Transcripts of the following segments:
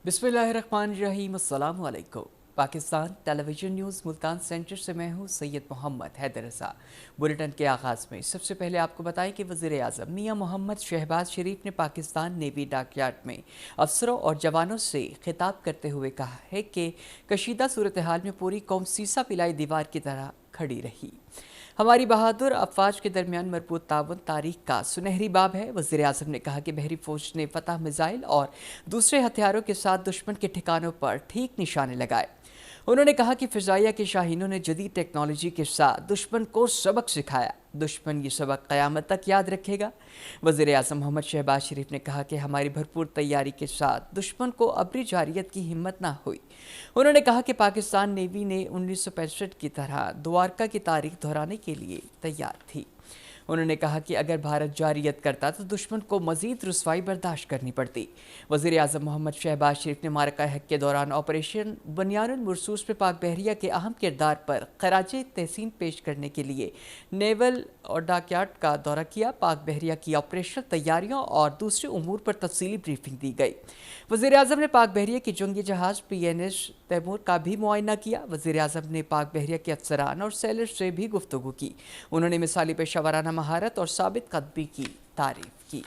बिस्मिल्लाहिर्रहमानिर्रहीम। अस्सलाम वालेकुम। Pakistan television news Multan centre से मैं हूँ सैयद मोहम्मद हैदर रज़ा। बुलेटिन के आगाज़ में सबसे पहले आपको बताएं कि वज़ीर आज़म मियां मोहम्मद शहबाज शरीफ ने पाकिस्तान नेवी डॉकयार्ड में अफसरों और जवानों से खिताब करते हुए कहा है कि कशीदा सूरत हाल में पूरी कौम सीसा पिलाई दीवार की तरह खड़ी रही। हमारी बहादुर अफवाज के दरमियान मरबूत ताउन तारीख का सुनहरी बाब है। वज़ीर आज़म ने कहा कि बहरी फौज ने फतह मिसाइल और दूसरे हथियारों के साथ दुश्मन के ठिकानों पर ठीक निशाने लगाए। उन्होंने कहा कि फ़िज़ाइया के शाहीनों ने जदीद टेक्नोलॉजी के साथ दुश्मन को सबक सिखाया। दुश्मन ये सबक क़यामत तक याद रखेगा। वज़ीर आज़म मोहम्मद शहबाज शरीफ ने कहा कि हमारी भरपूर तैयारी के साथ दुश्मन को अबरी जारियत की हिम्मत ना हुई। उन्होंने कहा कि पाकिस्तान नेवी ने 1965 की तरह द्वारका की तारीख दोहराने के लिए तैयार थी। उन्होंने कहा कि अगर भारत जारियत करता तो दुश्मन को मज़ीद रुसवाई बर्दाश्त करनी पड़ती। वज़ीर आज़म मोहम्मद शहबाज शरीफ ने मारका हक के दौरान ऑपरेशन बुनियानुल मुरसूस में पाक बहरिया के अहम किरदार पर खराजे तहसीन पेश करने के लिए नेवल और डॉकयार्ड का दौरा किया। पाक बहरिया की ऑपरेशनल तैयारियों और दूसरे उमूर पर तफसीली ब्रीफिंग दी गई। वज़ीर आज़म ने पाक बहरिया के जंगी जहाज़ PNS तैमूर का भी मुआयना किया। वज़ीर आज़म ने पाक बहरिया के अफसरान और सैलर से भी गुफ्तगू की। उन्होंने मिसाली पेशावराना महारत और साबित कदमी की तारीफ की।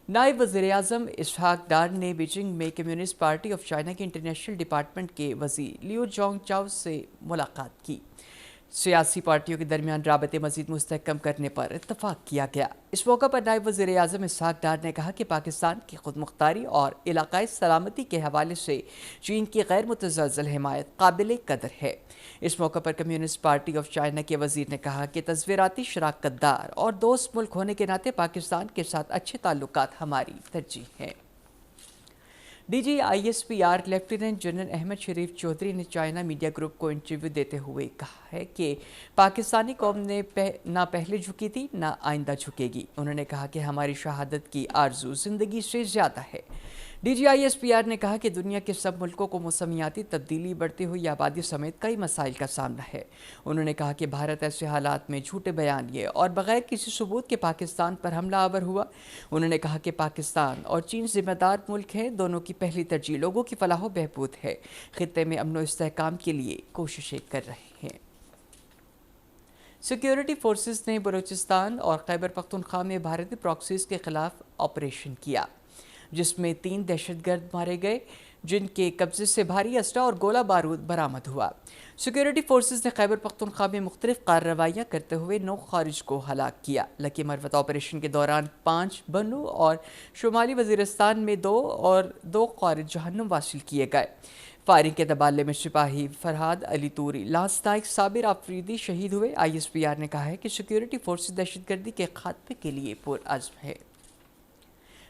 नायब वज़ीर आज़म इसहाक डार ने बीजिंग में कम्युनिस्ट पार्टी ऑफ चाइना के इंटरनेशनल डिपार्टमेंट के वज़ीर लियो जोंग चाओ से मुलाकात की। सियासी पार्टियों के दरमियान राबते मज़ीद मुस्तहकम करने पर इत्तफाक किया गया। इस मौका पर नायब वज़ीर आज़म इसहाक डार ने कहा कि पाकिस्तान की खुद मुख्तारी और इलाकाई सलामती के हवाले से चीन की गैर मुतज़लज़ल हिमायत काबिल कदर है। इस मौका पर कम्युनिस्ट पार्टी ऑफ चाइना के वज़ीर ने कहा कि तज़वीराती शराकत दार और दोस्त मुल्क होने के नाते पाकिस्तान के साथ अच्छे ताल्लुकात हमारी तरजीह हैं। DGISPR लेफ्टिनेंट जनरल अहमद शरीफ चौधरी ने चाइना मीडिया ग्रुप को इंटरव्यू देते हुए कहा है कि पाकिस्तानी कौम ने ना पहले झुकी थी ना आइंदा झुकेगी। उन्होंने कहा कि हमारी शहादत की आरजू ज़िंदगी से ज़्यादा है। DGISPR ने कहा कि दुनिया के सब मुल्कों को मौसमियाती तब्दीली, बढ़ती हुई आबादी समेत कई मसाइल का सामना है। उन्होंने कहा कि भारत ऐसे हालात में झूठे बयानिए और बगैर किसी सबूत के पाकिस्तान पर हमला आवर हुआ। उन्होंने कहा कि पाकिस्तान और चीन जिम्मेदार मुल्क हैं। दोनों की पहली तरजीह लोगों की फलाह बहबूद है। खित्ते में अमन व इस्तेहकाम के लिए कोशिशें कर रहे हैं। सिक्योरिटी फोर्सेस ने बलूचिस्तान और खैबर पख्तूनख्वा में भारतीय प्रॉक्सीज के खिलाफ ऑपरेशन किया, जिसमें 3 दहशतगर्द मारे गए, जिनके कब्जे से भारी असला और गोला बारूद बरामद हुआ। सिक्योरिटी फोर्सेस ने खैबर पख्तूनख्वा में मुख्तलिफ कार्रवाइयाँ करते हुए 9 खारिज को हलाक किया। लकी मरवत ऑपरेशन के दौरान 5 बन्नू और शुमाली वजीरिस्तान में 2 और 2 खारिज जहन्नुम वासिल किए गए। फायरिंग के तबादले में सिपाही फरहाद अली तूरी, लांस नाइक साबिर आफरीदी शहीद हुए। ISPR ने कहा है कि सिक्योरिटी फोर्सेस दहशतगर्दी के खात्मे के लिए पुरअज़्म है।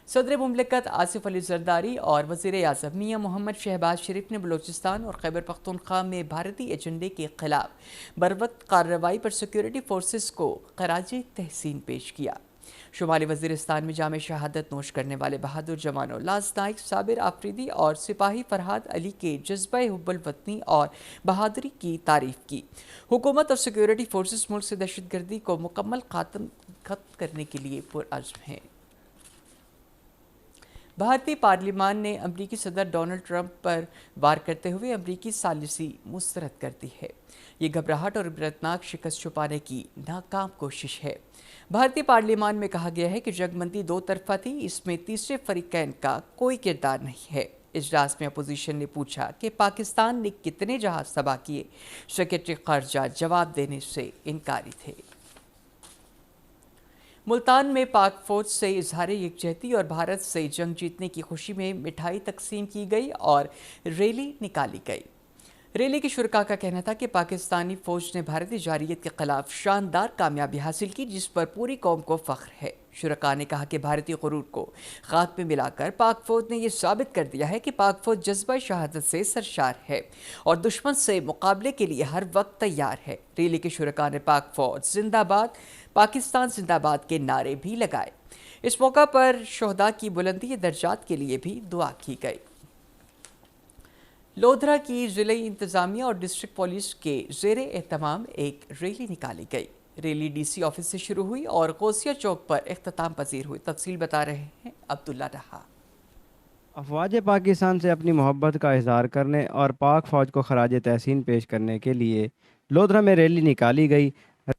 सदर मुमलिकत आसिफ अली जरदारी और वज़ीर आज़म मियां मोहम्मद शहबाज शरीफ ने बलूचिस्तान और खैबर पख्तूनख्वा में भारतीय एजेंडे के खिलाफ बरवक्त कार्रवाई पर सिक्योरिटी फोर्सेस को खराज तहसीन पेश किया। शुमाली वज़ीरिस्तान में जामे शहादत नोश करने वाले बहादुर जवानों लांस नाइक साबिर आफरीदी और सिपाही फरहाद अली के जज्बा हुब्बुल वतनी और बहादुरी की तारीफ की। हुकूमत और सिक्योरिटी फोर्सेस मुल्क से दहशतगर्दी को मुकम्मल खत्म करने के लिए पुरअज़्म हैं। भारतीय पार्लिमान ने अमरीकी सदर डोनाल्ड ट्रंप पर वार करते हुए अमरीकी सालिसी मुस्तरद कर दी है। ये घबराहट और इबरतनाक शिकस्त छुपाने की नाकाम कोशिश है। भारतीय पार्लिमान में कहा गया है कि जंगबंदी 2 तरफा थी, इसमें तीसरे फरीकैन का कोई किरदार नहीं है। इजलास में अपोजिशन ने पूछा कि पाकिस्तान ने कितने जहाज तबाह किए। सेक्रेटरी खारजा जवाब देने से इनकारी थे। मुल्तान में पाक फौज से इजहार यकजहती और भारत से जंग जीतने की खुशी में मिठाई तकसीम की गई और रैली निकाली गई। रैली के शुरका का कहना था कि पाकिस्तानी फौज ने भारतीय जारियत के खिलाफ शानदार कामयाबी हासिल की, जिस पर पूरी कौम को फख्र है। शुरका ने कहा कि भारतीय गुरूर को खाक में मिलाकर पाक फौज ने यह साबित कर दिया है कि पाक फौज जज्बा शहादत से सरशार है और दुश्मन से मुकाबले के लिए हर वक्त तैयार है। रैली के शुरका ने पाक फौज जिंदाबाद, पाकिस्तान जिंदाबाद के नारे भी लगाए। इस मौका पर शोहदा की बुलंदी दर्जात के लिए भी दुआ की गई। लोधरा की ज़िले इंतज़ामिया और डिस्ट्रिक्ट पुलिस के ज़ेरे एहतमाम एक रैली निकाली गई। रैली DC ऑफिस से शुरू हुई और गौसिया चौक पर इख्तिताम पजीर हुई। तफसील बता रहे हैं अब्दुल्ला रहा। افواج پاکستان سے اپنی محبت کا اظہار کرنے اور پاک فوج کو خراج تحسین پیش کرنے کے لیے لودھرا میں ریلی نکالی گئی۔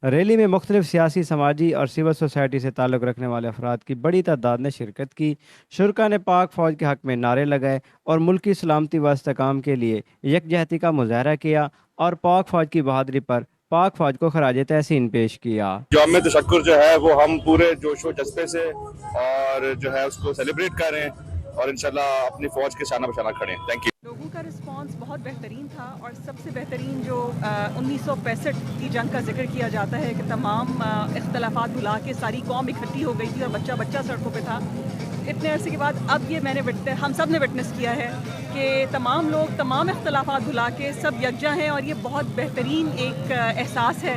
ریلی میں مختلف سیاسی، سماجی اور سول سوسائٹی سے تعلق رکھنے والے افراد کی بڑی تعداد نے شرکت کی۔ شرکاء نے پاک فوج کے حق میں نعرے لگائے اور ملکی سلامتی و استحکام کے لیے یکجہتی کا مظاہرہ کیا اور پاک فوج کی بہادری پر پاک فوج کو خراج تحسین پیش کیا۔ یوم تشکر جو ہے وہ ہم پورے جوش و جذبے سے اور جو ہے اس کو سیلیبریٹ کریں اور انشاءاللہ اپنی فوج کے شانہ بشانہ کھڑیں۔ Thank you. لوگوں کا رسپانس بہت بہترین تھا، اور سب سے بہترین جو 1965 کی جنگ کا ذکر کیا جاتا ہے کہ تمام اختلافات بھلا کے ساری قوم اکٹھی ہو گئی تھی اور بچہ بچہ سڑکوں پہ تھا، اتنے عرصے کے بعد اب یہ ہم سب نے وٹنس کیا ہے کہ تمام لوگ تمام اختلافات بھلا کے سب یکجا ہیں، اور یہ بہت بہترین ایک احساس ہے۔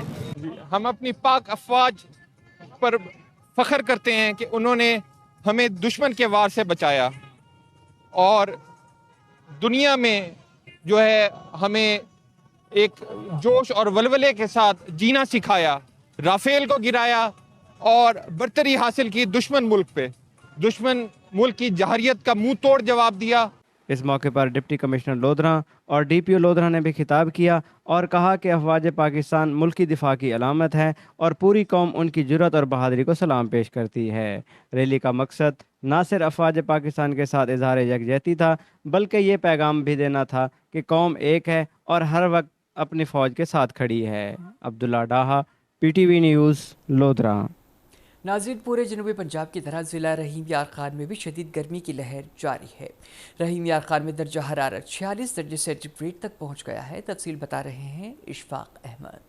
ہم اپنی پاک افواج پر فخر کرتے ہیں کہ انہوں نے ہمیں دشمن کے وار سے بچایا اور دنیا میں جو ہے ہمیں ایک جوش اور ولولے کے ساتھ جینا سکھایا، رافیل کو گرایا اور برتری حاصل کی دشمن ملک پہ، دشمن ملک کی جارحیت کا منہ توڑ جواب دیا۔ اس موقع پر ڈپٹی کمشنر لودھرا اور ڈی پی او لودھرا نے بھی خطاب کیا اور کہا کہ افواج پاکستان ملکی دفاع کی علامت ہے اور پوری قوم ان کی جرأت اور بہادری کو سلام پیش کرتی ہے۔ ریلی کا مقصد نہ صرف افواج پاکستان کے ساتھ اظہار یکجہتی تھا، بلکہ یہ پیغام بھی دینا تھا کہ قوم ایک ہے اور ہر وقت اپنی فوج کے ساتھ کھڑی ہے۔ Abdullah Daha, P T V news, Lodhran. ناظرین، پورے جنوبی پنجاب کی طرح ضلع رحیم یار خان میں بھی شدید گرمی کی لہر جاری ہے۔ رحیم یار خان میں درجہ حرارت 46 درجے سینٹی گریڈ تک پہنچ گیا ہے۔ تفصیل بتا رہے ہیں اشفاق احمد۔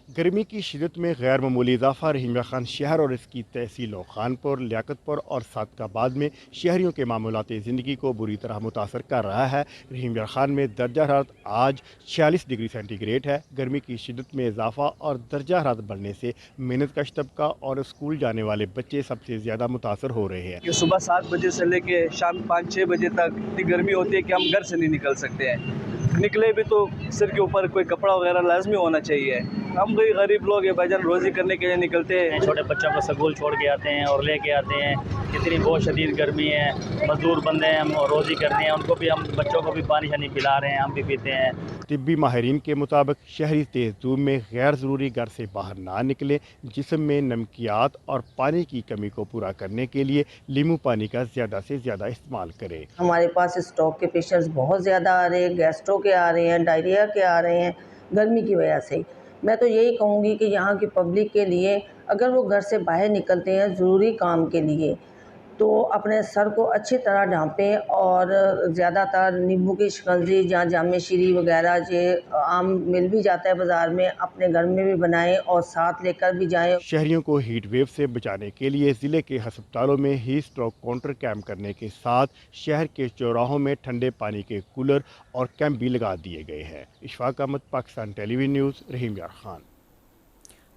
گرمی کی شدت میں غیر معمولی اضافہ رحیم یار خان شہر اور اس کی تحصیلوں خانپور، لیاقت پور اور صادق آباد میں شہریوں کے معمولات زندگی کو بری طرح متاثر کر رہا ہے۔ رحیم یار خان میں درجہ حرارت آج 46 ڈگری سینٹی گریڈ ہے۔ گرمی کی شدت میں اضافہ اور درجہ حرارت بڑھنے سے محنت کش طبقہ اور اسکول جانے والے بچے سب سے زیادہ متاثر ہو رہے ہیں۔ صبح 7 بجے سے لے کے شام 5-6 بجے تک اتنی گرمی ہوتی ہے کہ ہم گھر سے نہیں نکل سکتے ہیں۔ نکلے بھی تو سر کے اوپر کوئی کپڑا وغیرہ لازمی ہونا چاہیے۔ ہم بھی غریب لوگ ہیں بھائی جان، روزی کرنے کے لیے نکلتے ہیں۔ چھوٹے بچوں کو سکول چھوڑ کے آتے ہیں اور لے کے آتے ہیں، اتنی بہت شدید گرمی ہے، مزدور بندے ہیں، ہم روزی کرتے ہیں، ان کو بھی ہم بچوں کو بھی پانی شانی پلا رہے ہیں، ہم بھی پیتے ہیں۔ طبی ماہرین کے مطابق شہری تیز دھوپ میں غیر ضروری گھر سے باہر نہ نکلیں۔ جسم میں نمکیات اور پانی کی کمی کو پورا کرنے کے لیے لیمو پانی کا زیادہ سے زیادہ استعمال کریں۔ ہمارے پاس اسٹروک کے پیشنٹس بہت زیادہ آ رہے ہیں، گیسٹرو کے آ رہے ہیں، ڈائریا کے آ رہے ہیں، گرمی کی وجہ سے۔ میں تو یہی کہوں گی کہ یہاں کی پبلک کے لیے اگر وہ گھر سے باہر نکلتے ہیں ضروری کام کے لیے تو اپنے سر کو اچھی طرح ڈھانپیں، اور زیادہ تر نیمبو کی شکنجی یا جامع شیری وغیرہ جو عام مل بھی جاتا ہے بازار میں، اپنے گھر میں بھی بنائیں اور ساتھ لے کر بھی جائیں۔ شہریوں کو ہیٹ ویو سے بچانے کے لیے ضلع کے ہسپتالوں میں ہیٹ اسٹروک کاؤنٹر کیمپ کرنے کے ساتھ شہر کے چوراہوں میں ٹھنڈے پانی کے کولر اور کیمپ بھی لگا دیے گئے ہیں۔ اشفاق احمد، پاکستان ٹیلی ویژن نیوز، رحیم یار خان۔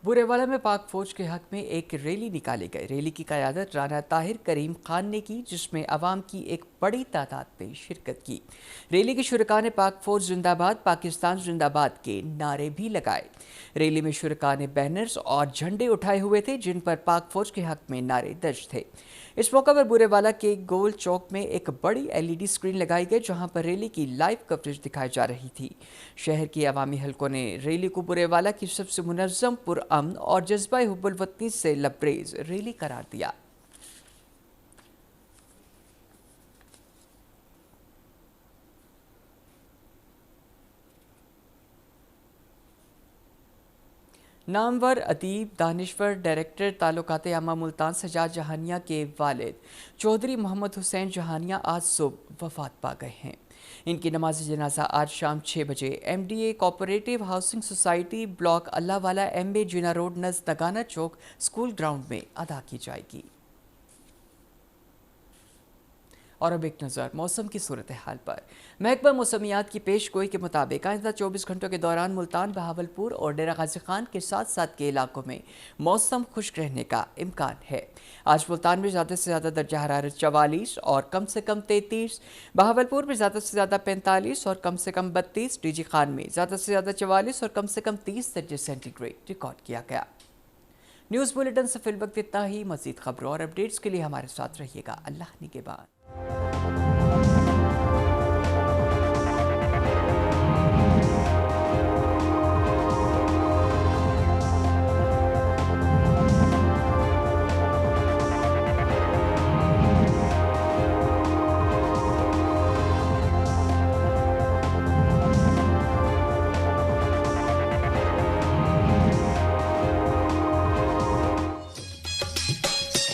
برے والا میں پاک فوج کے حق میں ایک ریلی نکالی گئی۔ ریلی کی قیادت رانا طاہر کریم خان نے کی، جس میں عوام کی ایک بڑی تعداد نے شرکت کی۔ ریلی کے شرکاء نے پاک فوج زندہ باد، پاکستان زندہ باد کے نعرے بھی لگائے۔ ریلی میں شرکاء نے بینرز اور جھنڈے اٹھائے ہوئے تھے جن پر پاک فوج کے حق میں نعرے درج تھے۔ اس موقع پر برے والا کے گول چوک میں ایک بڑی LED اسکرین لگائی گئی جہاں پر ریلی کی لائیو کوریج دکھائی جا رہی تھی۔ شہر کی عوامی حلقوں نے ریلی کو برے والا کی سب سے منظم، پرامن اور جذبہ حب الوطنی سے لبریز ریلی قرار دیا۔ نامور ادیب، دانشور، ڈائریکٹر تعلقات عامہ ملتان سجاد جہانیہ کے والد چودھری محمد حسین جہانیہ آج صبح وفات پا گئے ہیں۔ ان کی نماز جنازہ آج شام 6 بجے MDA cooperative housing society block اللہ والا MA جینا روڈ نزد نگانہ چوک اسکول گراؤنڈ میں ادا کی جائے گی۔ اور اب ایک نظر موسم کی صورتحال پر۔ محکمہ موسمیات کی پیش گوئی کے مطابق آئندہ 24 گھنٹوں کے دوران ملتان، بہاولپور اور ڈیرہ غازی خان کے ساتھ ساتھ کے علاقوں میں موسم خشک رہنے کا امکان ہے۔ آج ملتان میں زیادہ سے زیادہ درجہ حرارت 44 اور کم سے کم 33، بہاولپور میں زیادہ سے زیادہ 45 اور کم سے کم 32، ڈی جی خان میں زیادہ سے زیادہ 44 اور کم سے کم 30 درجے سینٹی گریڈ ریکارڈ کیا گیا۔ نیوز بلیٹن سے فی الوقت اتنا ہی۔ مزید خبروں اور اپڈیٹس کے لیے ہمارے ساتھ رہیے گا۔ اللہ نگہبان۔